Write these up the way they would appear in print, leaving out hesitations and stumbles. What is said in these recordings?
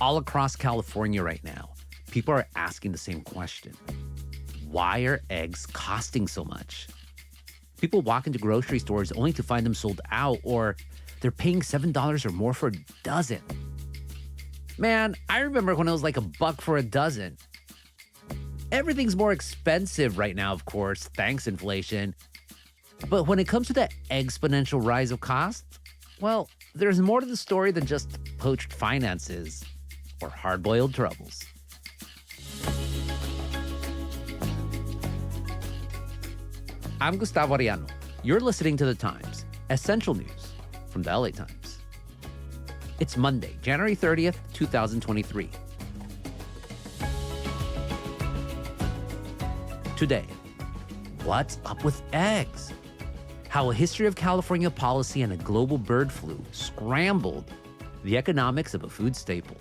All across California right now, people are asking the same question. Why are eggs costing so much? People walk into grocery stores only to find them sold out, or they're paying $7 or more for a dozen. Man, I remember when it was like $1 for a dozen. Everything's more expensive right now, of course, thanks inflation. But when it comes to the exponential rise of cost, well, there's more to the story than just poached finances or hard-boiled troubles. I'm Gustavo Arellano. You're listening to The Times, essential news from the LA Times. It's Monday, January 30th, 2023. Today, what's up with eggs? How a history of California policy and a global bird flu scrambled the economics of a food staple.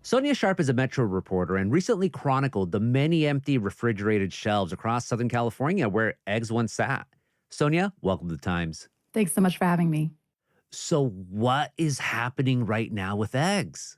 Sonja Sharp is a Metro reporter and recently chronicled the many empty refrigerated shelves across Southern California where eggs once sat. Sonja, welcome to The Times. Thanks so much for having me. So what is happening right now with eggs?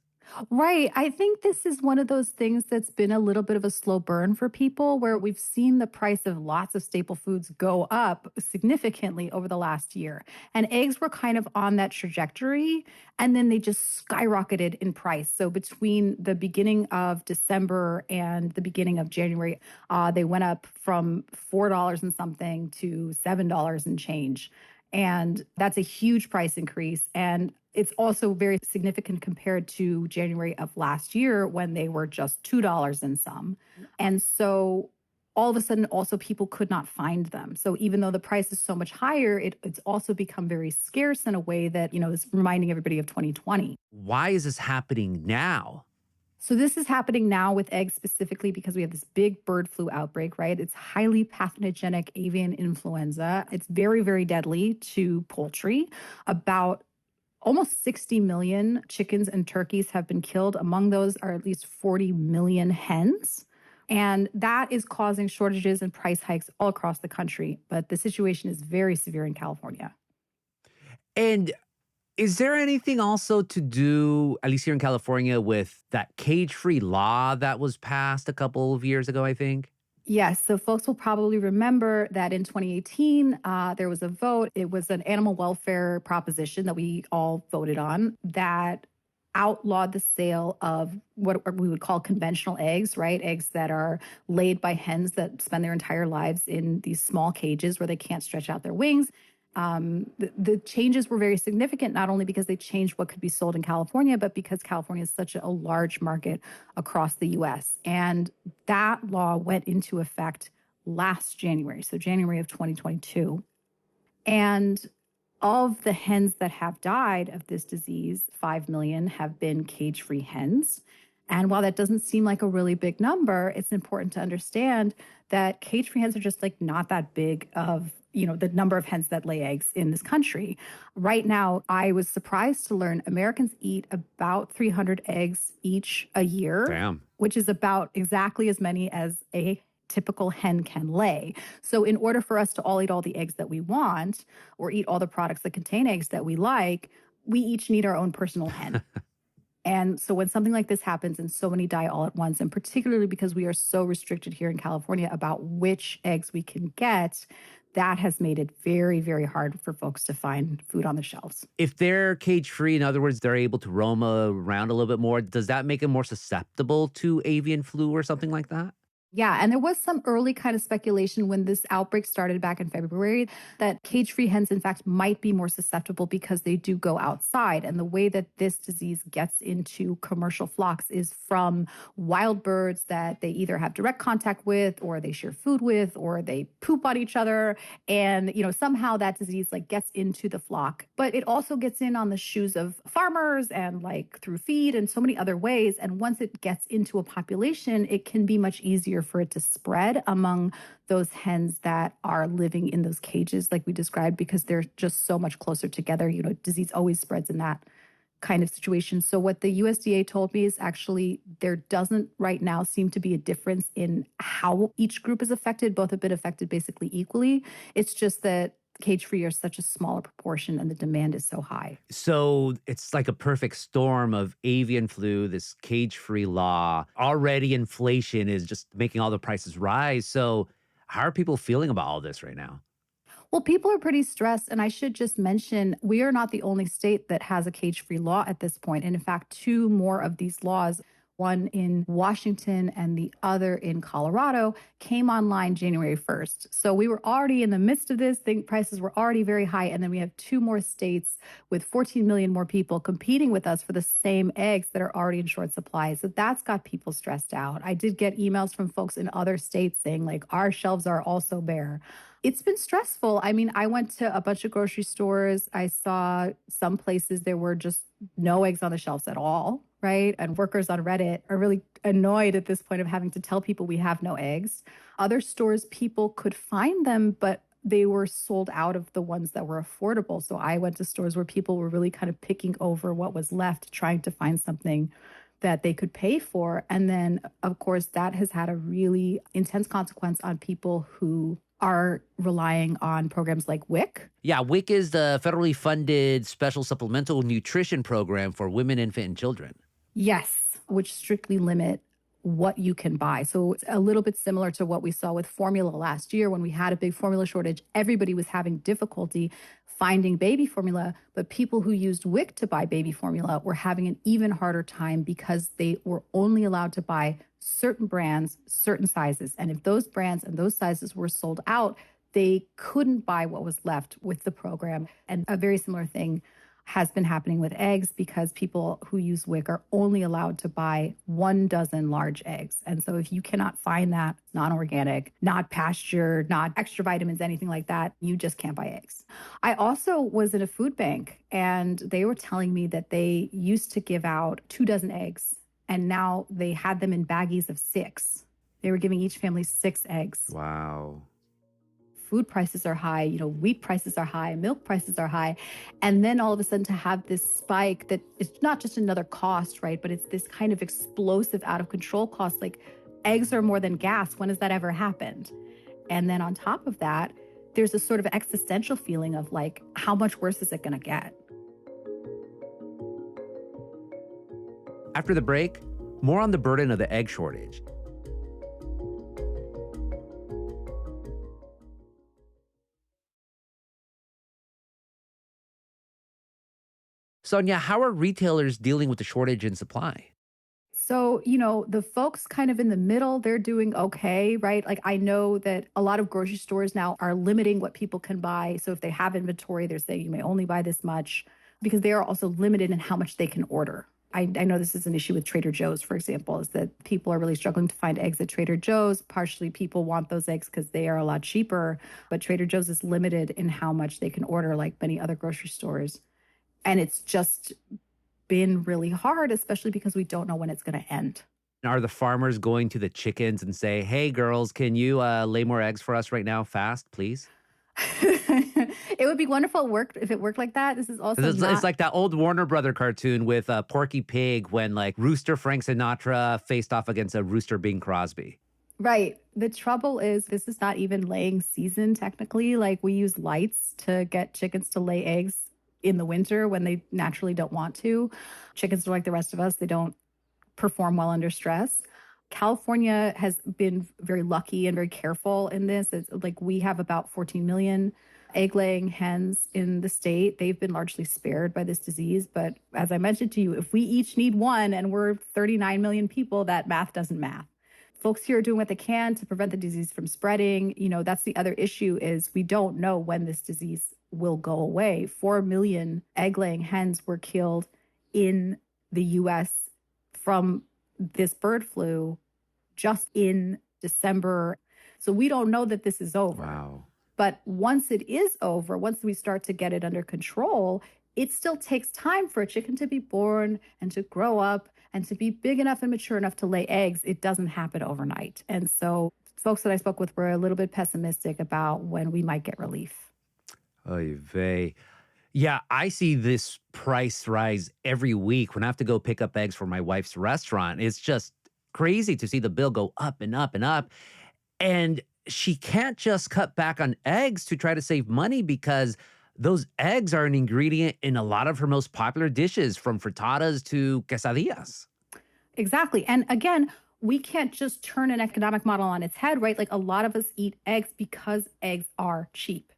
Right. I think this is one of those things that's been a little bit of a slow burn for people, where we've seen the price of lots of staple foods go up significantly over the last year. And eggs were kind of on that trajectory, and then they just skyrocketed in price. So between the beginning of December and the beginning of January, they went up from $4 and something to $7 and change. And that's a huge price increase. And it's also very significant compared to January of last year when they were just $2 and some. And so all of a sudden, also people could not find them. So even though the price is so much higher, it's also become very scarce in a way that, is reminding everybody of 2020. Why is this happening now? So this is happening now with eggs specifically because we have this big bird flu outbreak, right? It's highly pathogenic avian influenza. It's very, very deadly to poultry. About almost 60 million chickens and turkeys have been killed. Among those are at least 40 million hens. And that is causing shortages and price hikes all across the country. But the situation is very severe in California. And is there anything also to do, at least here in California, with that cage-free law that was passed a couple of years ago, I think? Yes. So folks will probably remember that in 2018, there was a vote. It was an animal welfare proposition that we all voted on that outlawed the sale of what we would call conventional eggs, right? Eggs that are laid by hens that spend their entire lives in these small cages where they can't stretch out their wings. The changes were very significant, not only because they changed what could be sold in California, but because California is such a large market across the U.S. And that law went into effect last January, so January of 2022. And of the hens that have died of this disease, 5 million have been cage-free hens. And while that doesn't seem like a really big number, it's important to understand that cage-free hens are just like not that big of the number of hens that lay eggs in this country. Right now, I was surprised to learn Americans eat about 300 eggs each a year. Damn. Which is about exactly as many as a typical hen can lay. So in order for us to all eat all the eggs that we want or eat all the products that contain eggs that we like, we each need our own personal hen. And so when something like this happens and so many die all at once, and particularly because we are so restricted here in California about which eggs we can get, that has made it very, very hard for folks to find food on the shelves. If they're cage-free, in other words, they're able to roam around a little bit more, does that make them more susceptible to avian flu or something like that? Yeah, and there was some early kind of speculation when this outbreak started back in February that cage-free hens, in fact, might be more susceptible because they do go outside. And the way that this disease gets into commercial flocks is from wild birds that they either have direct contact with or they share food with or they poop on each other. And, somehow that disease gets into the flock. But it also gets in on the shoes of farmers and through feed and so many other ways. And once it gets into a population, it can be much easier for it to spread among those hens that are living in those cages like we described, because they're just so much closer together. Disease always spreads in that kind of situation. So what the USDA told me is actually there doesn't right now seem to be a difference in how each group is affected. Both have been affected basically equally. It's just that cage-free are such a smaller proportion and the demand is so high. So it's like a perfect storm of avian flu, this cage-free law. Already inflation is just making all the prices rise. So how are people feeling about all this right now? Well, people are pretty stressed. And I should just mention, we are not the only state that has a cage free law at this point. And in fact, two more of these laws, one in Washington and the other in Colorado, came online January 1st. So we were already in the midst of this. The prices were already very high. And then we have two more states with 14 million more people competing with us for the same eggs that are already in short supply. So that's got people stressed out. I did get emails from folks in other states saying, like, our shelves are also bare. It's been stressful. I mean, I went to a bunch of grocery stores. I saw some places there were just no eggs on the shelves at all, right? And workers on Reddit are really annoyed at this point of having to tell people we have no eggs. Other stores, people could find them, but they were sold out of the ones that were affordable. So I went to stores where people were really kind of picking over what was left, trying to find something that they could pay for. And then, of course, that has had a really intense consequence on people who are relying on programs like WIC. Yeah, WIC is the federally funded special supplemental nutrition program for women, infant, and children. Yes, which strictly limit what you can buy. So it's a little bit similar to what we saw with formula last year when we had a big formula shortage. Everybody was having difficulty finding baby formula, but people who used WIC to buy baby formula were having an even harder time because they were only allowed to buy certain brands, certain sizes. And if those brands and those sizes were sold out, they couldn't buy what was left with the program. And a very similar thing has been happening with eggs because people who use WIC are only allowed to buy 12 large eggs. And so if you cannot find that non-organic, not pasture, not extra vitamins, anything like that, you just can't buy eggs. I also was in a food bank and they were telling me that they used to give out 24 eggs and now they had them in baggies of 6. They were giving each family 6 eggs. Wow. Food prices are high, wheat prices are high, milk prices are high. And then all of a sudden to have this spike that is not just another cost, right? But it's this kind of explosive out of control cost. Like eggs are more than gas. When has that ever happened? And then on top of that, there's a sort of existential feeling of like, how much worse is it going to get? After the break, more on the burden of the egg shortage. Sonja, how are retailers dealing with the shortage in supply? So, the folks kind of in the middle, they're doing okay, right? Like I know that a lot of grocery stores now are limiting what people can buy. So if they have inventory, they're saying you may only buy this much because they are also limited in how much they can order. I know this is an issue with Trader Joe's, for example, is that people are really struggling to find eggs at Trader Joe's. Partially people want those eggs because they are a lot cheaper, but Trader Joe's is limited in how much they can order like many other grocery stores. And it's just been really hard, especially because we don't know when it's going to end. Are the farmers going to the chickens and say, hey, girls, can you lay more eggs for us right now fast, please? It would be wonderful if it worked like that. This is also It's like that old Warner Brother cartoon with Porky Pig when like Rooster Frank Sinatra faced off against a Rooster Bing Crosby. Right. The trouble is this is not even laying season technically. Like we use lights to get chickens to lay eggs in the winter when they naturally don't want to. Chickens are like the rest of us. They don't perform well under stress. California has been very lucky and very careful in this. It's like we have about 14 million egg-laying hens in the state. They've been largely spared by this disease. But as I mentioned to you, if we each need one and we're 39 million people, that math doesn't math. Folks here are doing what they can to prevent the disease from spreading. That's the other issue is we don't know when this disease will go away. 4 million egg-laying hens were killed in the U.S. from this bird flu just in December. So we don't know that this is over. Wow. But once it is over, once we start to get it under control, it still takes time for a chicken to be born and to grow up and to be big enough and mature enough to lay eggs. It doesn't happen overnight. And so folks that I spoke with were a little bit pessimistic about when we might get relief. Oy vey. Yeah, I see this price rise every week when I have to go pick up eggs for my wife's restaurant. It's just crazy to see the bill go up and up and up. And she can't just cut back on eggs to try to save money because those eggs are an ingredient in a lot of her most popular dishes, from frittatas to quesadillas. Exactly. And again, we can't just turn an economic model on its head, right? Like a lot of us eat eggs because eggs are cheap.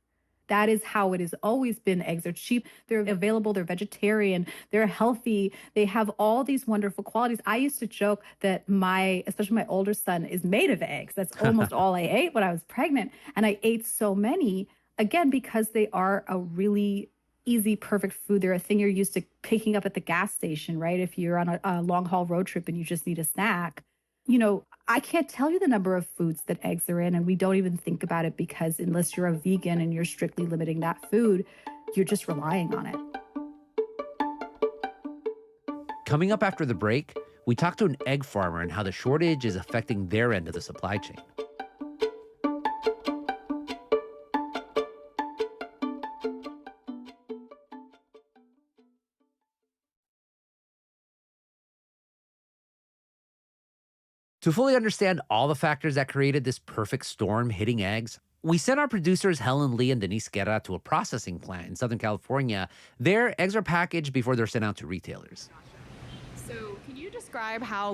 That is how it has always been. Eggs are cheap. They're available. They're vegetarian. They're healthy. They have all these wonderful qualities. I used to joke that especially my older son, is made of eggs. That's almost all I ate when I was pregnant. And I ate so many, again, because they are a really easy, perfect food. They're a thing you're used to picking up at the gas station, right? If you're on a long haul road trip and you just need a snack. I can't tell you the number of foods that eggs are in, and we don't even think about it because unless you're a vegan and you're strictly limiting that food, you're just relying on it. Coming up after the break, we talk to an egg farmer and how the shortage is affecting their end of the supply chain. To fully understand all the factors that created this perfect storm hitting eggs, we sent our producers Helen Lee and Denise Guerra to a processing plant in Southern California. There, eggs are packaged before they're sent out to retailers. So can you describe how,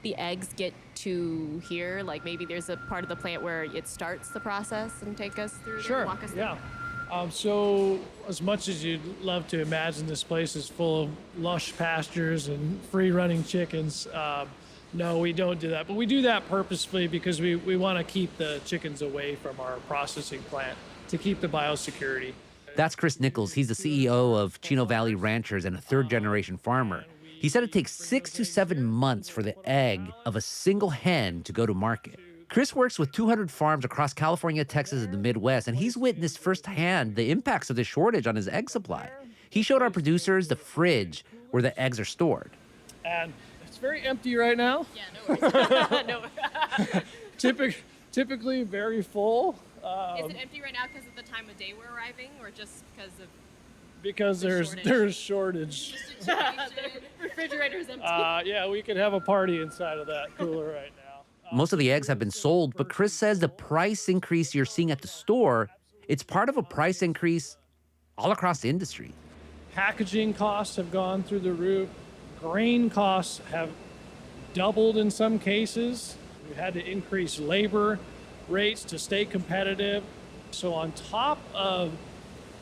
the eggs get to here? Like, maybe there's a part of the plant where it starts the process, and take us through Sure, walk us through? yeah. So as much as you'd love to imagine this place is full of lush pastures and free-running chickens, no, we don't do that. But we do that purposefully because we want to keep the chickens away from our processing plant to keep the biosecurity. That's Chris Nichols. He's the CEO of Chino Valley Ranchers and a third-generation farmer. He said it takes 6 to 7 months for the egg of a single hen to go to market. Chris works with 200 farms across California, Texas, and the Midwest, and he's witnessed firsthand the impacts of the shortage on his egg supply. He showed our producers the fridge where the eggs are stored. And it's very empty right now. Yeah, no worries. No. Typically very full. Is it empty right now because of the time of day we're arriving, or just because of Because there's shortage. the refrigerator's empty? Yeah, we could have a party inside of that cooler right now. Most of the eggs have been sold, but Chris says the price increase you're seeing at the store, it's part of a price increase all across the industry. Packaging costs have gone through the roof. Grain costs have doubled in some cases. We've had to increase labor rates to stay competitive. So on top of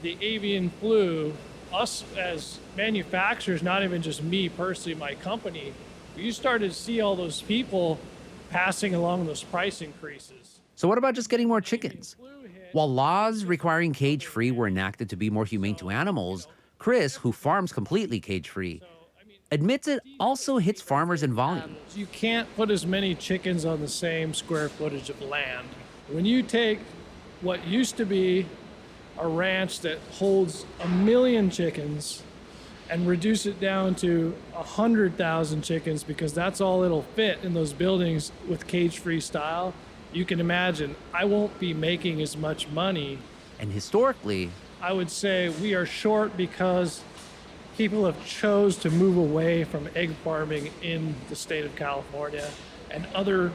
the avian flu, us as manufacturers, not even just me personally, my company, you started to see all those people passing along those price increases. So what about just getting more chickens? While laws requiring cage-free were enacted to be more humane to animals, Chris, who farms completely cage-free, admits it also hits farmers in volume. You can't put as many chickens on the same square footage of land. When you take what used to be a ranch that holds 1 million chickens and reduce it down to 100,000 chickens, because that's all it'll fit in those buildings with cage-free style, you can imagine I won't be making as much money. And historically, I would say we are short because people have chose to move away from egg farming in the state of California, and other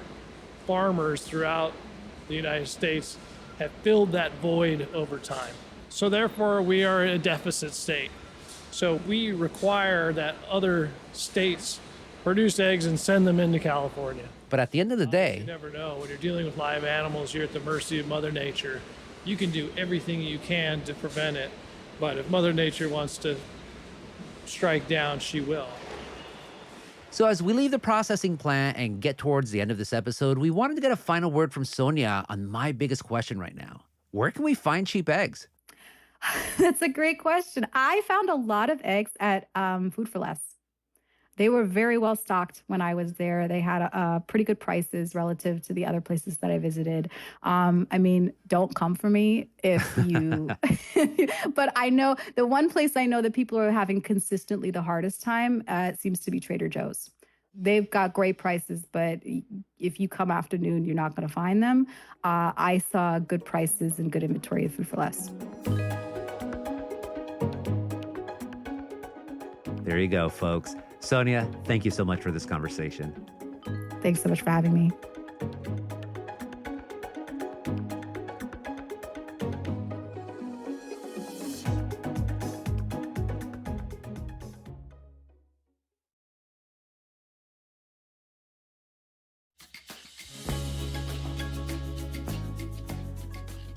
farmers throughout the United States have filled that void over time. So therefore, we are in a deficit state. So we require that other states produce eggs and send them into California. but at the end of the You day, never know. When you're dealing with live animals, you're at the mercy of Mother Nature. You can do everything you can to prevent it, but if Mother Nature wants to strike down, she will. so as we leave the processing plant and get towards the end of this episode, we wanted to get a final word from Sonja on my biggest question right now. Where can we find cheap eggs? That's a great question. I found a lot of eggs at Food for Less. They were very well stocked when I was there. They had pretty good prices relative to the other places that I visited. I mean, don't come for me if you, but I know the one place I know that people are having consistently the hardest time seems to be Trader Joe's. They've got great prices, but if you come afternoon, you're not going to find them. I saw good prices and good inventory at Food for Less. There you go, folks. Sonja, thank you so much for this conversation. Thanks so much for having me.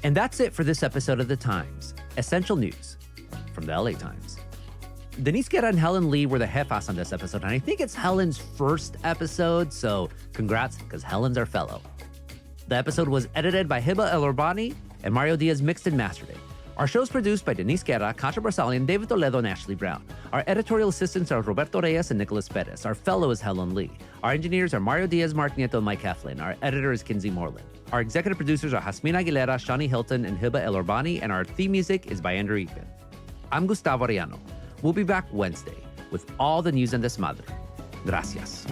And that's it for this episode of The Times. Essential news from the LA Times. Denise Guerra and Helen Lee were the jefas on this episode, and I think it's Helen's first episode, so congrats, because Helen's our fellow. The episode was edited by Hiba El Urbani, and Mario Diaz mixed and mastered it. Our show's produced by Denise Guerra, Kasia Barsalian, David Toledo, and Ashley Brown. Our editorial assistants are Roberto Reyes and Nicholas Perez. Our fellow is Helen Lee. Our engineers are Mario Diaz, Mark Nieto, and Mike Heflin. Our editor is Kinsey Moreland. Our executive producers are Jasmine Aguilera, Shani Hilton, and Hiba El Urbani, and our theme music is by Andrew Eakin. I'm Gustavo Arellano. We'll be back Wednesday with all the news and desmadre. Gracias.